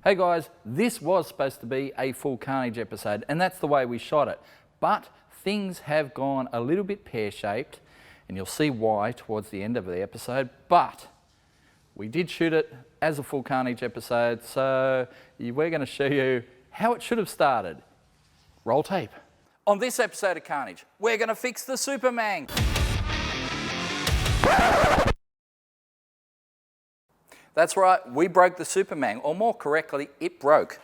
Hey guys, this was supposed to be a full Carnage episode, and that's the way we shot it. But things have gone a little bit pear-shaped, and you'll see why towards the end of the episode. But we did shoot it as a full Carnage episode, so we're going to show you how it should have started. Roll tape. On this episode of Carnage, we're going to fix the Supermang. That's right, we broke the Supermang, or more correctly, it broke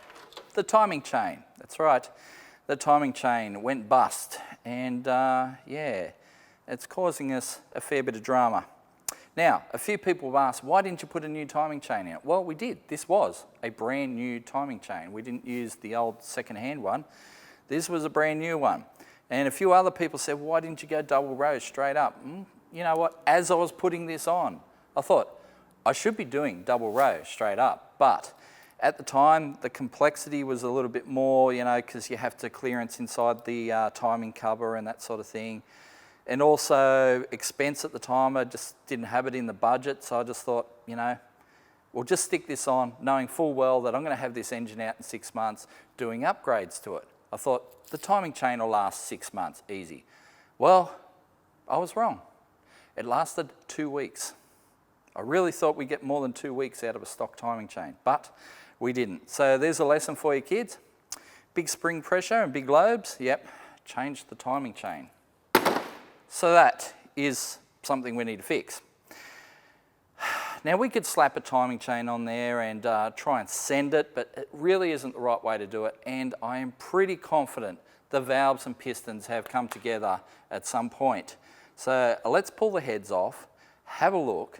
the timing chain. That's right, the timing chain went bust, and yeah, it's causing us a fair bit of drama. Now, a few people have asked, why didn't you put a new timing chain in? Well, we did. This was a brand new timing chain. We didn't use the old second-hand one. This was a brand new one. And a few other people said, why didn't you go double row straight up? You know what, as I was putting this on, I thought, I should be doing double row straight up, but at the time the complexity was a little bit more, you know, because you have to clearance inside the timing cover and that sort of thing. And also expense at the time, I just didn't have it in the budget, so I just thought, you know, we'll just stick this on, knowing full well that I'm going to have this engine out in 6 months, doing upgrades to it. I thought the timing chain will last 6 months, easy. Well, I was wrong. It lasted 2 weeks. I really thought we'd get more than 2 weeks out of a stock timing chain, but we didn't. So there's a lesson for you kids. Big spring pressure and big lobes, yep, change the timing chain. So that is something we need to fix. Now we could slap a timing chain on there and try and send it, but it really isn't the right way to do it, and I am pretty confident the valves and pistons have come together at some point. So let's pull the heads off, have a look,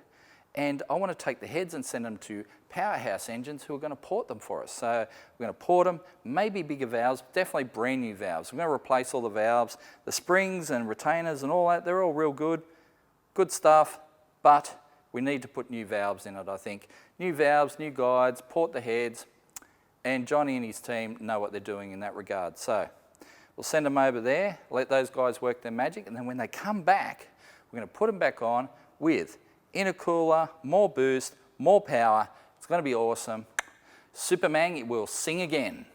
and I want to take the heads and send them to Powerhouse Engines who are going to port them for us. So we're going to port them, maybe bigger valves, definitely brand new valves. We're going to replace all the valves, the springs and retainers and all that. They're all real good stuff, but we need to put new valves in it, I think. New valves, new guides, port the heads, and Johnny and his team know what they're doing in that regard. So we'll send them over there, let those guys work their magic, and then when they come back, we're going to put them back on with intercooler, more boost, more power. It's going to be awesome. Supermang, it will sing again.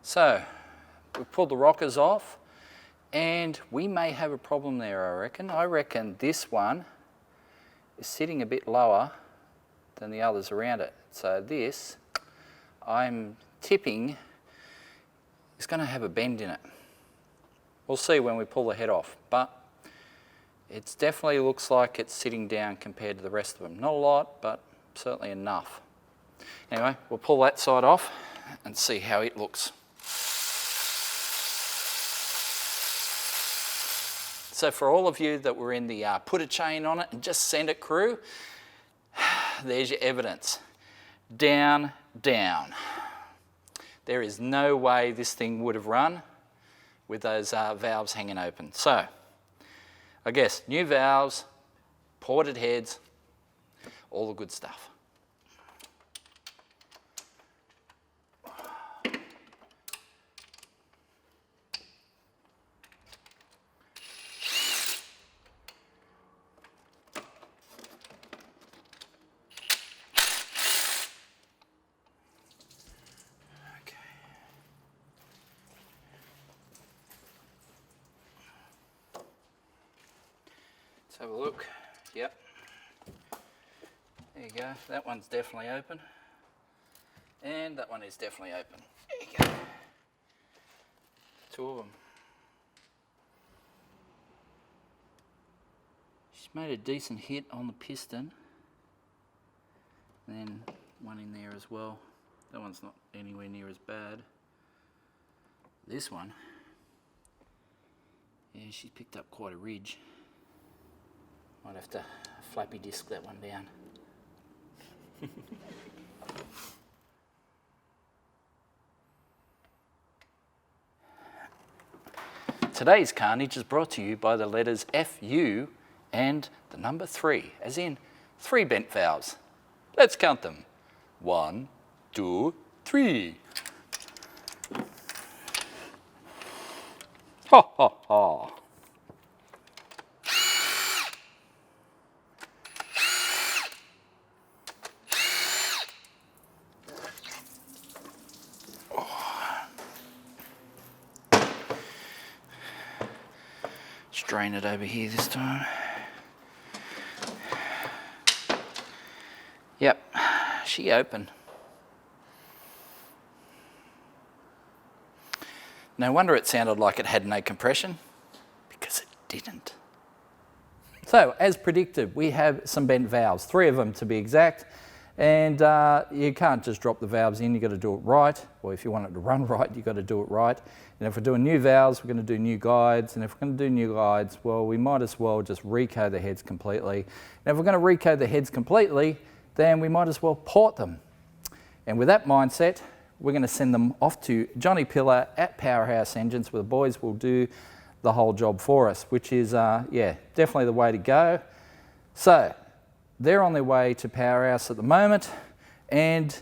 So, we've pulled the rockers off, and we may have a problem there, I reckon. I reckon this one is sitting a bit lower than the others around it. So this, I'm tipping, is going to have a bend in it. We'll see when we pull the head off, but it definitely looks like it's sitting down compared to the rest of them. Not a lot, but certainly enough. Anyway, we'll pull that side off and see how it looks. So for all of you that were in the put a chain on it and just send it crew, there's your evidence. Down, down. There is no way this thing would have run with those valves hanging open. So, I guess new valves, ported heads, all the good stuff. Let's have a look. Yep. There you go. That one's definitely open. And that one is definitely open. There you go. Two of them. She's made a decent hit on the piston. And then one in there as well. That one's not anywhere near as bad. This one, yeah, she's picked up quite a ridge. Might have to flappy disc that one down. Today's Carnage is brought to you by the letters FU and the number 3, as in 3 bent valves. Let's count them. 1, 2, 3. Ha ha ha. Drain it over here this time. Yep, she opened. No wonder it sounded like it had no compression, because it didn't. So, as predicted, we have some bent valves, 3 of them to be exact, and you can't just drop the valves in, you've got to do it right, or if you want it to run right, you've got to do it right. And if we're doing new valves, we're going to do new guides, and if we're going to do new guides, well, we might as well just recode the heads completely. And if we're going to recode the heads completely, then we might as well port them. And with that mindset, we're going to send them off to Johnny Pillar at Powerhouse Engines, where the boys will do the whole job for us, which is, yeah, definitely the way to go. So, they're on their way to Powerhouse at the moment, and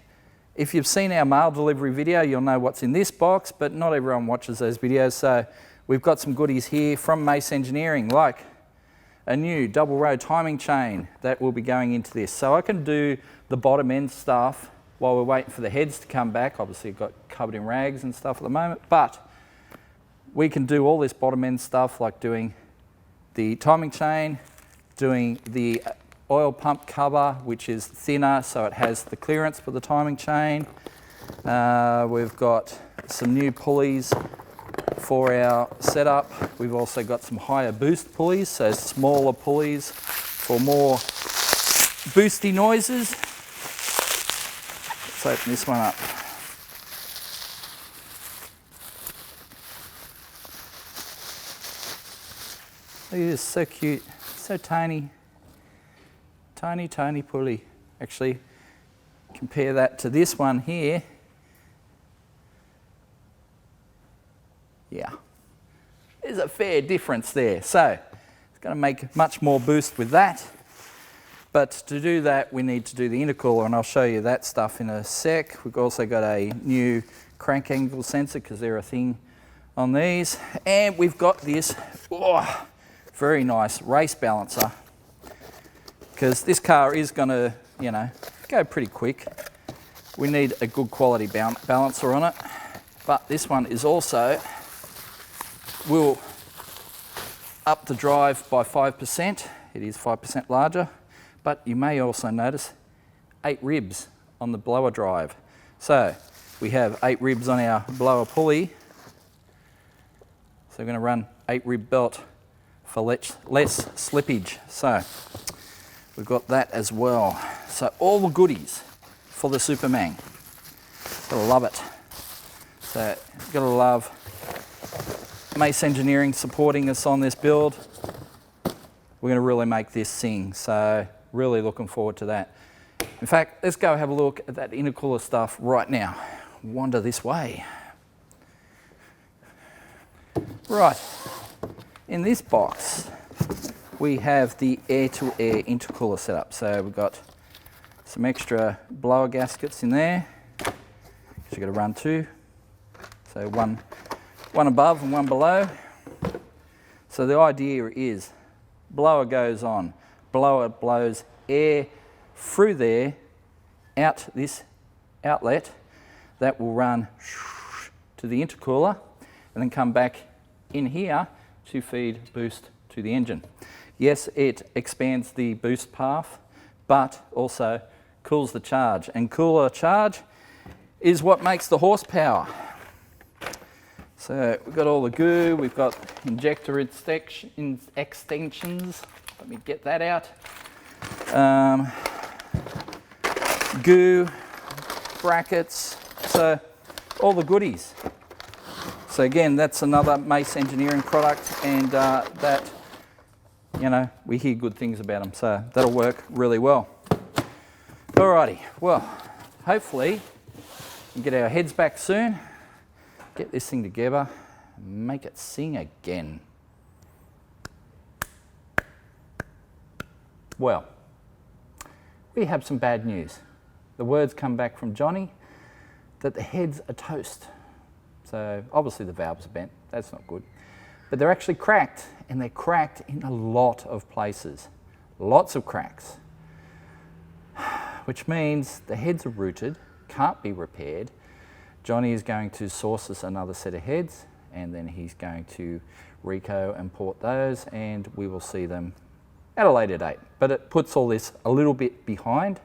if you've seen our mail delivery video, you'll know what's in this box, but not everyone watches those videos, so we've got some goodies here from Mace Engineering, like a new double row timing chain that will be going into this. So I can do the bottom end stuff while we're waiting for the heads to come back. Obviously, I've got covered in rags and stuff at the moment, but we can do all this bottom end stuff, like doing the timing chain, doing the oil pump cover, which is thinner, so it has the clearance for the timing chain. We've got some new pulleys for our setup. We've also got some higher boost pulleys, so smaller pulleys for more boosty noises. Let's open this one up. Look at this, so cute, so tiny. Tiny, tiny pulley. Actually, compare that to this one here. Yeah, there's a fair difference there. So, it's going to make much more boost with that. But to do that, we need to do the intercooler, and I'll show you that stuff in a sec. We've also got a new crank angle sensor, because they're a thing on these. And we've got this very nice race balancer, because this car is going to, you know, go pretty quick. We need a good quality balancer on it, but this one is also, will up the drive by 5%. It is 5% larger, but you may also notice 8 ribs on the blower drive. So we have 8 ribs on our blower pulley. So we're going to run 8 rib belt for less slippage. So we've got that as well. So all the goodies for the Supermang. Gotta love it. So gotta love Mace Engineering supporting us on this build. We're going to really make this sing, so really looking forward to that. In fact, let's go have a look at that intercooler stuff right now. Wander this way. Right, in this box we have the air-to-air intercooler setup. So we've got some extra blower gaskets in there, because you've got to run two. So one above and one below. So the idea is, blower goes on, blower blows air through there, out this outlet, that will run to the intercooler and then come back in here to feed boost to the engine. Yes, it expands the boost path, but also cools the charge, and cooler charge is what makes the horsepower. So we've got all the goo, we've got injector extensions. Let me get that out. Goo, brackets, so all the goodies. So again, that's another Mace Engineering product, and that, you know, we hear good things about them, so that'll work really well. Alrighty, well, hopefully we can get our heads back soon, get this thing together, and make it sing again. Well, we have some bad news. The words come back from Johnny that the heads are toast. So obviously the valves are bent, that's not good. But they're actually cracked, and they're cracked in a lot of places. Lots of cracks. Which means the heads are rooted, can't be repaired. Johnny is going to source us another set of heads, and then he's going to reco and port those, and we will see them at a later date. But it puts all this a little bit behind.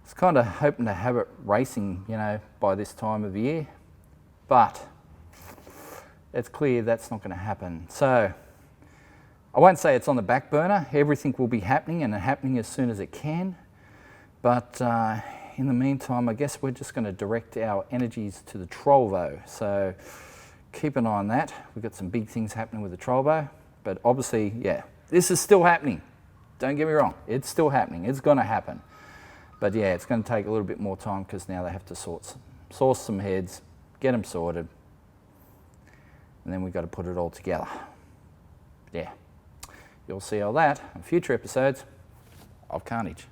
It's kind of hoping to have it racing, you know, by this time of year, but it's clear that's not going to happen. So I won't say it's on the back burner. Everything will be happening, and happening as soon as it can. But in the meantime, I guess we're just going to direct our energies to the Trollvo. So keep an eye on that. We've got some big things happening with the Trollvo, but obviously, yeah, this is still happening. Don't get me wrong, it's still happening. It's going to happen. But yeah, it's going to take a little bit more time, because now they have to source some heads, get them sorted, and then we've got to put it all together. Yeah, you'll see all that in future episodes of Carnage.